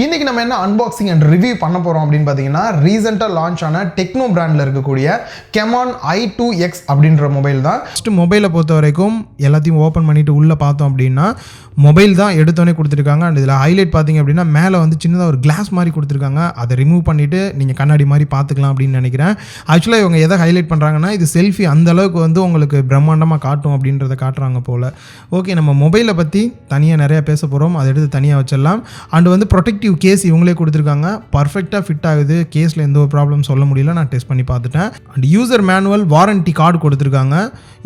இன்னைக்கு நம்ம என்ன அன்பாக்சிங் அண்ட் ரிவ்யூ பண்ண போறோம் அப்படின்னு பார்த்தீங்கன்னா ரீசெண்டாக லான்ச் ஆன டெக்னோ பிராண்டில் இருக்கக்கூடிய Camon i2X அப்படின்ற மொபைல் தான். ஃபஸ்ட்டு மொபைலை பொறுத்த வரைக்கும் எல்லாத்தையும் ஓப்பன் பண்ணிவிட்டு உள்ளே பார்த்தோம் அப்படின்னா மொபைல் தான் எடுத்தோடனே கொடுத்துருக்காங்க. அண்ட் இதில் ஹைலைட் பார்த்தீங்க அப்படின்னா மேலே வந்து சின்னதாக ஒரு கிளாஸ் மாதிரி கொடுத்துருக்காங்க. அதை ரிமூவ் பண்ணிவிட்டு நீங்கள் கண்ணாடி மாதிரி பார்த்துக்கலாம் அப்படின்னு நினைக்கிறேன். ஆக்சுவலாக இவங்க எதை ஹைலைட் பண்ணுறாங்கன்னா இது செல்ஃபி அந்தளவுக்கு வந்து உங்களுக்கு பிரம்மாண்டமாக காட்டும் அப்படின்றத காட்டுறாங்க போல். ஓகே, நம்ம மொபைலை பற்றி தனியாக நிறையா பேச போகிறோம், அதை எடுத்து தனியாக வச்சிடலாம். அண்ட் வந்து ப்ரொடெக்டிவ் கேஸ் இவங்களே கொடுத்துருக்காங்க, பர்ஃபெக்டாக ஃபிட் ஆகுது, கேஸில் எந்த ஒரு ப்ராப்ளம் சொல்ல முடியல, நான் டெஸ்ட் பண்ணி பார்த்துட்டேன். And user manual warranty card கொடுத்துருக்காங்க.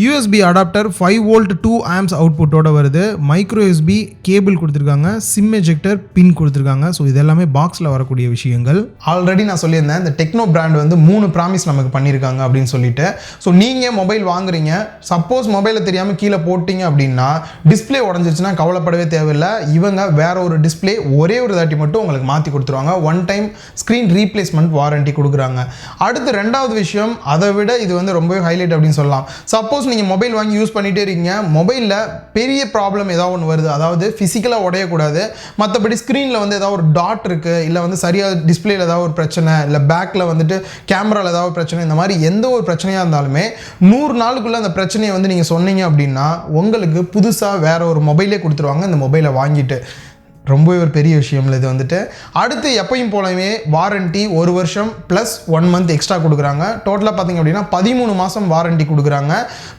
யூஎஸ்பி அடாப்டர் 5 வோல்ட் 2 ஆம்ஸ் அவுட்புட்டோட வருது. மைக்ரோ யூஎஸ்பி கேபிள் கொடுத்துருக்காங்க, சிம் எஜெக்டர் பின் கொடுத்துருக்காங்க. ஸோ இது எல்லாமே பாக்ஸில் வரக்கூடிய விஷயங்கள். ஆல்ரெடி நான் சொல்லியிருந்தேன் இந்த டெக்னோ பிராண்ட் வந்து 3 ப்ராமிஸ் நமக்கு பண்ணியிருக்காங்க அப்படின்னு சொல்லிட்டு. ஸோ நீங்கள் மொபைல் வாங்குறீங்க, சப்போஸ் மொபைலை தெரியாமல் கீழே போட்டிங்க அப்படின்னா டிஸ்பிளே உடஞ்சிருச்சுன்னா கவலைப்படவே தேவையில்லை. இவங்க வேற ஒரு டிஸ்பிளே ஒரே ஒரு தாட்டி மட்டும் உங்களுக்கு மாற்றி கொடுத்துருவாங்க. 1 டைம் ஸ்க்ரீன் ரீப்ளேஸ்மெண்ட் வாரண்டி கொடுக்குறாங்க. அடுத்து ரெண்டாவது விஷயம், அதை விட இது வந்து ரொம்பவே ஹைலைட் அப்படின்னு சொல்லலாம். சப்போஸ் நீங்கள் மொபைல் வாங்கி யூஸ் பண்ணிகிட்டே இருக்கீங்க, மொபைலில் பெரிய ப்ராப்ளம் ஏதாவது ஒன்று வருது, அதாவது ஃபிசிக்கலாக உடையக்கூடாது, மற்றபடி ஸ்க்ரீனில் வந்து ஏதாவது ஒரு டாட் இருக்குது, இல்லை வந்து சரியாக டிஸ்பிளேயில் ஏதாவது ஒரு பிரச்சனை, இல்லை பேக்கில் வந்துட்டு கேமராவில் ஏதாவது பிரச்சனை, இந்த மாதிரி எந்த ஒரு பிரச்சனையாக இருந்தாலுமே 100 நாளுக்குள்ளே அந்த பிரச்சனையை வந்து நீங்கள் சொன்னீங்க அப்படின்னா உங்களுக்கு புதுசாக வேற ஒரு மொபைலே கொடுத்துருவாங்க இந்த மொபைலை வாங்கிட்டு. ரொம்பவே ஒரு பெரிய விஷயம் இது வந்துட்டு. அடுத்து எப்பயும் போலவே வாரண்டி 1 வருஷம் ப்ளஸ் 1 மந்த் எக்ஸ்ட்ரா கொடுக்குறாங்க. டோட்டலாக பார்த்திங்க அப்படின்னா 13 மாதம் வாரண்டி கொடுக்குறாங்க.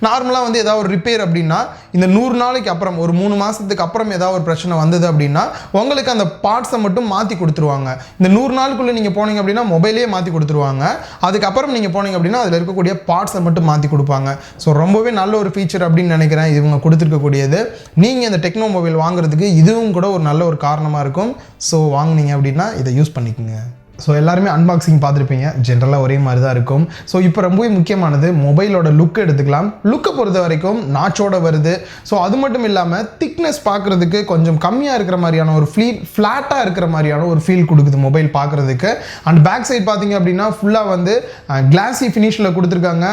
நார்மலாக வந்து ஏதாவது ஒரு ரிப்பேர் அப்படின்னா இந்த 100 நாளைக்கு அப்புறம் ஒரு 3 மாதத்துக்கு அப்புறம் ஏதாவது ஒரு பிரச்சனை வந்தது அப்படின்னா உங்களுக்கு அந்த பார்ட்ஸை மட்டும் மாற்றி கொடுத்துருவாங்க. இந்த 100 நாளுக்குள்ளே நீங்கள் போனீங்க அப்படின்னா மொபைலே மாற்றி கொடுத்துருவாங்க. அதுக்கப்புறம் நீங்கள் போனீங்க அப்படின்னா அதில் இருக்கக்கூடிய பார்ட்ஸை மட்டும் மாற்றி கொடுப்பாங்க. ஸோ ரொம்பவே நல்ல ஒரு ஃபீச்சர் அப்படின்னு நினைக்கிறேன் இவங்க கொடுத்துருக்கக்கூடியது. நீங்கள் இந்த டெக்னோ மொபைல் வாங்குறதுக்கு இதுவும் கூட ஒரு நல்ல ஒரு காரணமாக இருக்கும். ஸோ வாங்கினீங்க அப்படின்னா இதை யூஸ் பண்ணிக்கோங்க. ஸோ எல்லாருமே அன்பாக்சிங் பார்த்துருப்பீங்க, ஜென்ரலாக ஒரே மாதிரி தான் இருக்கும். ஸோ இப்போ ரொம்பவே முக்கியமானது மொபைலோட லுக் எடுத்துக்கலாம். லுக்கை பொறுத்த வரைக்கும் நாச்சோட வருது. ஸோ அது மட்டும் இல்லாமல் திக்னஸ் பார்க்குறதுக்கு கொஞ்சம் கம்மியாக இருக்கிற மாதிரியான ஒரு ஃப்ளாட்டாக இருக்கிற மாதிரியான ஒரு ஃபீல் கொடுக்குது மொபைல் பார்க்குறதுக்கு. அண்ட் பேக் சைட் பார்த்தீங்க அப்படின்னா ஃபுல்லாக வந்து கிளாஸி ஃபினிஷில் கொடுத்துருக்காங்க.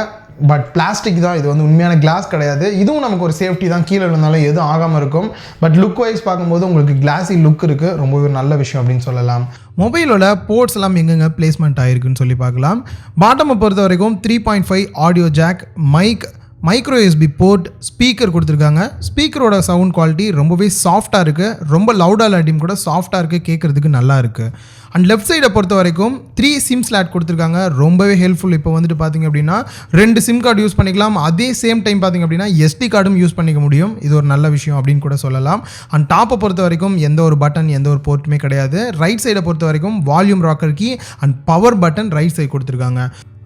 பட் பிளாஸ்டிக் தான், இது வந்து உண்மையான கிளாஸ் கிடையாது. இதுவும் நமக்கு ஒரு சேஃப்டி தான், கீழே இருந்தாலும் எதுவும் ஆகாமல் இருக்கும். பட் லுக் வைஸ் பார்க்கும்போது உங்களுக்கு கிளாஸி லுக் இருக்குது, ரொம்பவே நல்ல விஷயம் அப்படின்னு சொல்லலாம். மொபைலோட போர்ட்ஸ் எல்லாம் எங்கெங்கே பிளேஸ்மெண்ட் ஆகிருக்குன்னு சொல்லி பார்க்கலாம். பாட்டமை பொறுத்த வரைக்கும் 3.5 audio jack, micro USB port, speaker கொடுத்துருக்காங்க. ஸ்பீக்கரோட சவுண்ட் குவாலிட்டி ரொம்பவே சாஃப்டாக இருக்குது, ரொம்ப லவுடாக இல்லாட்டியும் கூட சாஃப்டாக இருக்குது, கேட்குறதுக்கு நல்லா இருக்குது. அண்ட் லெஃப்ட் சைடை பொறுத்த வரைக்கும் 3 சிம் ஸ்லாட் கொடுத்துருக்காங்க, ரொம்பவே ஹெல்ப்ஃபுல். இப்போ வந்துட்டு பார்த்திங்க அப்படின்னா 2 சிம் கார்டு யூஸ் பண்ணிக்கலாம், அதே சேம் டைம் பார்த்திங்க அப்படின்னா SD கார்டும் யூஸ் பண்ணிக்க முடியும். இது ஒரு நல்ல விஷயம் அப்படின்னு கூட சொல்லலாம். அண்ட் டாப்பை பொறுத்த வரைக்கும் எந்த ஒரு பட்டன் எந்த ஒரு போர்ட்டுமே கிடையாது. ரைட் சைடை பொறுத்த வரைக்கும் volume rocker key and power button right side கொடுத்துருக்காங்க.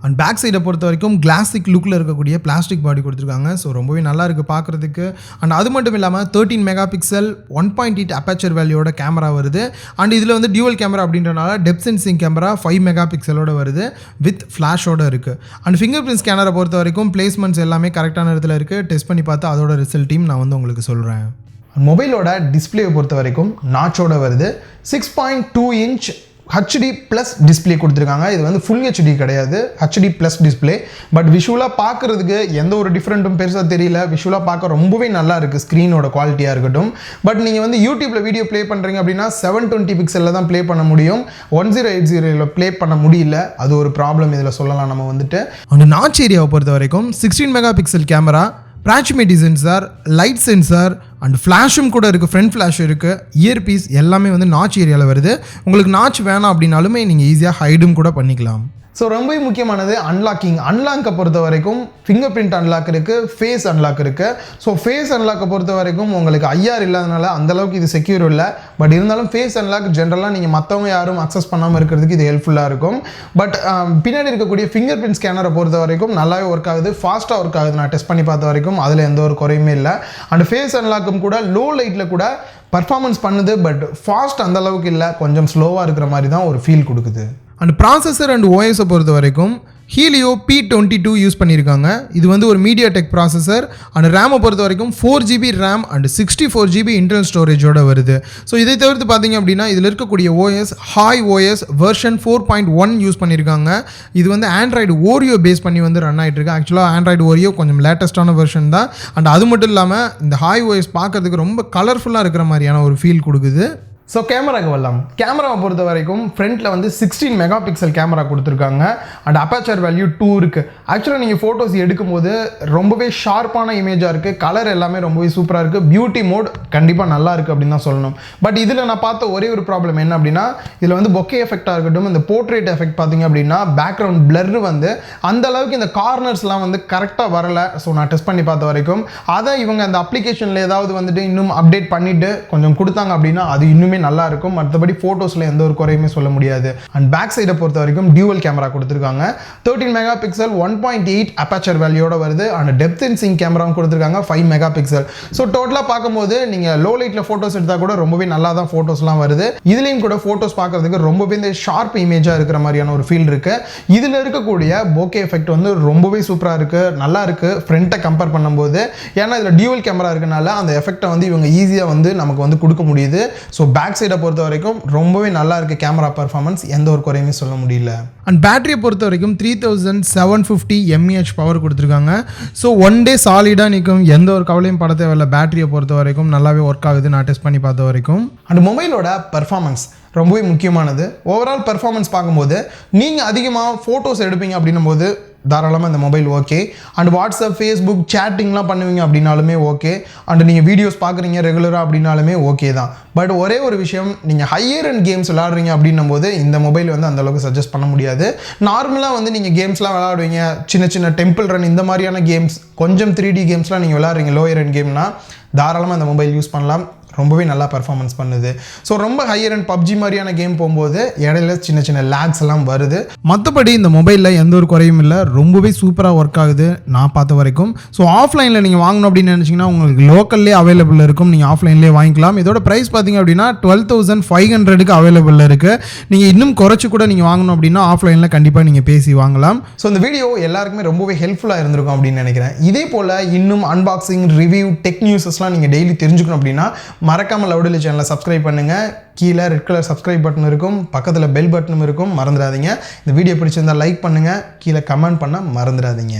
அண்ட் பேக் சைடை பொறுத்த வரைக்கும் கிளாசிக் லுக்கில் இருக்கக்கூடிய பிளாஸ்டிக் பாடி கொடுத்துருக்காங்க. ஸோ ரொம்பவே நல்லா இருக்குது பார்க்குறதுக்கு. அண்ட் அது மட்டும் இல்லாமல் 13 மெகா பிக்சல் 1.8 Aperture வேல்யூட கேமரா வருது. அண்ட் இதில் வந்து டியூவல் கேமரா அப்படின்றனால டெப்த் சென்சிங் கேமரா 5 மெகா பிக்சலோட வருது வித் ஃப்ளாஷோட இருக்குது. அண்ட் ஃபிங்கர் பிரிண்ட் ஸ்கேனரை பொறுத்த வரைக்கும் பிளேஸ்மெண்ட்ஸ் எல்லாமே கரெக்டான இடத்துல இருக்குது. டெஸ்ட் பண்ணி பார்த்து அதோட ரிசல்ட்டையும் நான் வந்து உங்களுக்கு சொல்கிறேன். மொபைலோட டிஸ்பிளேவை பொறுத்த வரைக்கும் நாச்சோட வருது. 6.2 இன்ச் HD ப்ளஸ் டிஸ்பிளே கொடுத்துருக்காங்க. இது வந்து ஃபுல் HD கிடையாது, HD ப்ளஸ் டிஸ்பிளே. பட் விஷுவலாக பார்க்குறதுக்கு எந்த ஒரு டிஃப்ரெண்ட்டும் பெருசாக தெரியல. விஷுவலாக பார்க்க ரொம்பவே நல்லா இருக்குது, ஸ்க்ரீனோட குவாலிட்டியாக இருக்கட்டும். பட் நீங்கள் வந்து யூடியூப்பில் வீடியோ ப்ளே பண்ணுறீங்க அப்படின்னா 720 பிக்சலில் தான் ப்ளே பண்ண முடியும், 1080 ப்ளே பண்ண முடியல. அது ஒரு ப்ராப்ளம் இதில் சொல்லலாம் நம்ம வந்துட்டு. அந்த நாச் ஏரியாவை பொறுத்த வரைக்கும் 16 megapixel camera, proximity sensor, light sensor and ஃப்ளாஷும் கூட இருக்குது, ஃப்ரண்ட் ஃப்ளாஷ் இருக்குது, இயர்பீஸ் எல்லாமே வந்து நாச் ஏரியாவில் வருது. உங்களுக்கு நாச் வேணாம் அப்படின்னாலுமே நீங்கள் ஈஸியாக ஹைடும் கூட பண்ணிக்கலாம். ஸோ ரொம்ப முக்கியமானது அன்லாக்கை பொறுத்த வரைக்கும் ஃபிங்கர் பிரிண்ட் அன்லாக் இருக்குது, ஃபேஸ் அன்லாக் இருக்குது. ஸோ ஃபேஸ் அன்லாக்கை பொறுத்த வரைக்கும் உங்களுக்கு IR இல்லாதனால அந்தளவுக்கு இது செக்யூர் இல்லை. பட் இருந்தாலும் ஃபேஸ் அன்லாக் ஜென்ரலாக நீங்கள் மற்றவங்க யாரும் அக்சஸ் பண்ணாமல் இருக்கிறதுக்கு இது ஹெல்ப்ஃபுல்லாக இருக்கும். பட் பின்னாடி இருக்கக்கூடிய ஃபிங்கர் பிரிண்ட் ஸ்கேனரை பொறுத்த வரைக்கும் நல்லாவே ஒர்க் ஆகுது, ஃபாஸ்ட்டாக ஒர்க் ஆகுது. நான் டெஸ்ட் பண்ணி பார்த்த வரைக்கும் அதில் எந்த ஒரு குறையுமே இல்லை. அண்ட் ஃபேஸ் அன்லாக்கும் கூட லோ லைட்டில் கூட பர்ஃபார்மன்ஸ் பண்ணுது, பட் ஃபாஸ்ட் அந்தளவுக்கு இல்லை, கொஞ்சம் ஸ்லோவாக இருக்கிற மாதிரி தான் ஒரு ஃபீல் கொடுக்குது. அண்ட் ப்ராசஸர் அண்ட் OS பொறுத்த வரைக்கும் ஹீலியோ P22 யூஸ் பண்ணியிருக்காங்க. இது வந்து ஒரு MediaTek ப்ராசஸர். அண்ட் ரேமை பொறுத்த வரைக்கும் 4GB RAM and 64GB internal ஸ்டோரேஜோட வருது. ஸோ இதை தவிர்த்து பார்த்தீங்க அப்படின்னா இதில் இருக்கக்கூடிய OS hi OS version 4.1 use பண்ணியிருக்காங்க. இது வந்து ஆண்ட்ராய்டு ஓரியோ பேஸ் பண்ணி வந்து ரன் ஆகிட்டு இருக்கு. ஆக்சுவலாக ஆண்ட்ராய்டு ஓரியோ கொஞ்சம் லேட்டஸ்ட்டான வெர்ஷன் தான். அண்ட் அது மட்டும் இல்லாமல் இந்த ஹாய் OS பார்க்கறதுக்கு ரொம்ப கலர்ஃபுல்லாக இருக்கிற மாதிரியான ஒரு ஃபீல் கொடுக்குது. ஸோ கேமராக்கு வரலாம். கேமராவை பொறுத்த வரைக்கும் ஃப்ரண்ட்டில் வந்து 16 மெகா பிக்சல் கேமரா கொடுத்துருக்காங்க அண்ட் அபேச்சர் வேல்யூ 2 இருக்குது. ஆக்சுவலாக நீங்கள் ஃபோட்டோஸ் எடுக்கும்போது ரொம்பவே ஷார்ப்பான இமேஜாக இருக்குது, கலர் எல்லாமே ரொம்பவே சூப்பராக இருக்குது, பியூட்டி மோட் கண்டிப்பாக நல்லா இருக்குது அப்படின்னு தான் சொல்லணும். பட் இதில் நான் பார்த்த ஒரே ஒரு ப்ராப்ளம் என்ன அப்படின்னா, இதில் வந்து பொக்கே எஃபெக்டாக இருக்கட்டும், இந்த போர்ட்ரேட் எஃபெக்ட் பார்த்தீங்க அப்படின்னா பேக்ரவுண்ட் பிளர் வந்து அந்த அளவுக்கு இந்த கார்னர்ஸ்லாம் வந்து கரெக்டாக வரலை. ஸோ நான் டெஸ்ட் பண்ணி பார்த்த வரைக்கும் அதை இவங்க அந்த அப்ளிகேஷனில் ஏதாவது வந்துட்டு இன்னும் அப்டேட் பண்ணிவிட்டு கொஞ்சம் கொடுத்தாங்க அப்படின்னா அது இன்னுமே நல்லா இருக்கும். மற்றபடி ஃபோட்டோஸில் எந்த ஒரு குறையுமே சொல்ல முடியாது. அண்ட் பேக் சைடை பொறுத்த வரைக்கும் டியூவல் கேமரா கொடுத்துருக்காங்க. 13 மெகா பிக்சல் 1.8 அபேச்சர் வேல்யூட வருது. அண்ட் டெப்த் அண்ட் சிங்க் கேமராவும் கொடுத்துருக்காங்க 5 மெகா பிக்சல். ஸோ டோட்டலாக பார்க்கும்போது நீங்கள் லோ லைட்டில் ஃபோட்டோஸ் எடுத்தால் கூட ரொம்பவே நல்லா தான் ஃபோட்டோஸ்லாம் வருது. இதுலேயும் கூட ஃபோட்டோஸ் பார்க்கறதுக்கு ரொம்பவே இந்த ஷார்ப் இமேஜாக இருக்கிற மாதிரியான ஒரு ஃபீல் இருக்குது. இதில் இருக்கக்கூடிய போக்கே எஃபெக்ட் வந்து ரொம்பவே சூப்பராக இருக்குது, நல்லா இருக்குது ஃப்ரண்ட்டை கம்பேர் பண்ணும்போது. ஏன்னா இதில் டியூவல் கேமரா இருக்கனால அந்த எஃபெக்டை வந்து இவங்க ஈஸியாக வந்து நமக்கு வந்து கொடுக்க முடியுது. ஸோ பேக் சைடை பொறுத்த வரைக்கும் ரொம்பவே நல்லா இருக்குது கேமரா பர்ஃபார்மன்ஸ், எந்த ஒரு குறையுமே சொல்ல முடியல. அண்ட் பேட்டரியை பொறுத்த வரைக்கும் 3750 mAh பவர் கொடுத்துருக்காங்க. ஸோ ஒன் டே சாலிடாக நிற்கும், எந்த ஒரு கவலையும் பட தேவையில்ல. பேட்டரியை பொறுத்த வரைக்கும் நல்லாவே ஒர்க் ஆகுது நான் டெஸ்ட் பண்ணி பார்த்த வரைக்கும். அண்ட் மொபைலோட பர்ஃபார்மன்ஸ் ரொம்பவே முக்கியமானது. ஓவரால் பர்ஃபார்மன்ஸ் பார்க்கும்போது நீங்கள் அதிகமாக ஃபோட்டோஸ் எடுப்பீங்க அப்படின்னும் போது தாராளமாக இந்த mobile okay. And WhatsApp, Facebook சேட்டிங்லாம் பண்ணுவீங்க அப்படின்னாலுமே ஓகே. அண்ட் நீங்கள் வீடியோஸ் பார்க்குறீங்க ரெகுலராக அப்படின்னாலுமே ஓகே தான். பட் ஒரே ஒரு விஷயம், நீங்கள் ஹையர் அண்ட் கேம்ஸ் விளாடுறீங்க அப்படின்னும் போது இந்த மொபைல் வந்து அந்தளவுக்கு சஜஸ்ட் பண்ண முடியாது. நார்மலாக வந்து நீங்கள் கேம்ஸ்லாம் விளாடுவீங்க, சின்ன சின்ன டெம்பிள் ரன் இந்த மாதிரியான கேம்ஸ், கொஞ்சம் 3D கேம்ஸ்லாம் நீங்கள் விளாட்றீங்க லோயர் அண்ட் கேம்னா தாராளமாக இந்த மொபைல் யூஸ் பண்ணலாம். ரொம்பவே நல்லா பர்ஃபார்மன்ஸ் பண்ணுது. ஸோ ரொம்ப ஹையர் அண்ட் பப்ஜி மாதிரியான கேம் போகும்போது இடையில சின்ன சின்ன லேக்ஸ் எல்லாம் வருது. மற்றபடி இந்த மொபைலில் எந்த ஒரு குறையும் இல்லை, ரொம்பவே சூப்பராக ஒர்க் ஆகுது நான் பார்த்த வரைக்கும். ஸோ ஆஃப்லைனில் நீங்கள் வாங்கணும் அப்படின்னு நினச்சிங்கன்னா உங்களுக்கு லோக்கல்லே அவைலபிள் இருக்கும், நீங்கள் ஆஃப்லைன்லேயே வாங்கிக்கலாம். இதோட ப்ரைஸ் பார்த்தீங்க அப்படின்னா 12,500க்கு அவைலபிள் இருக்குது. நீங்கள் இன்னும் குறைச்சி கூட நீங்கள் வாங்கணும் அப்படின்னா ஆஃப்லைனில் கண்டிப்பாக நீங்கள் பேசி வாங்கலாம். ஸோ இந்த வீடியோ எல்லாருக்குமே ரொம்பவே ஹெல்ப்ஃபுல்லாக இருந்திருக்கும் அப்படின்னு நினைக்கிறேன். இதே போல் இன்னும் அன்பாக்சிங், ரிவ்யூ, டெக் நியூஸஸ்லாம் நீங்கள் டெய்லி தெரிஞ்சுக்கணும் அப்படின்னா மறக்காமல் லவுட் ஒலி சேனலை சப்ஸ்கிரைப் பண்ணுங்கள். கீழே ரெட் கலர் சப்ஸ்கிரைப் பட்டன் இருக்கும், பக்கத்தில் பெல் பட்டனும் இருக்கும், மறந்துடாதீங்க. இந்த வீடியோ பிடிச்சிருந்தால் லைக் பண்ணுங்கள், கீழே கமெண்ட் பண்ண மறந்துடாதீங்க.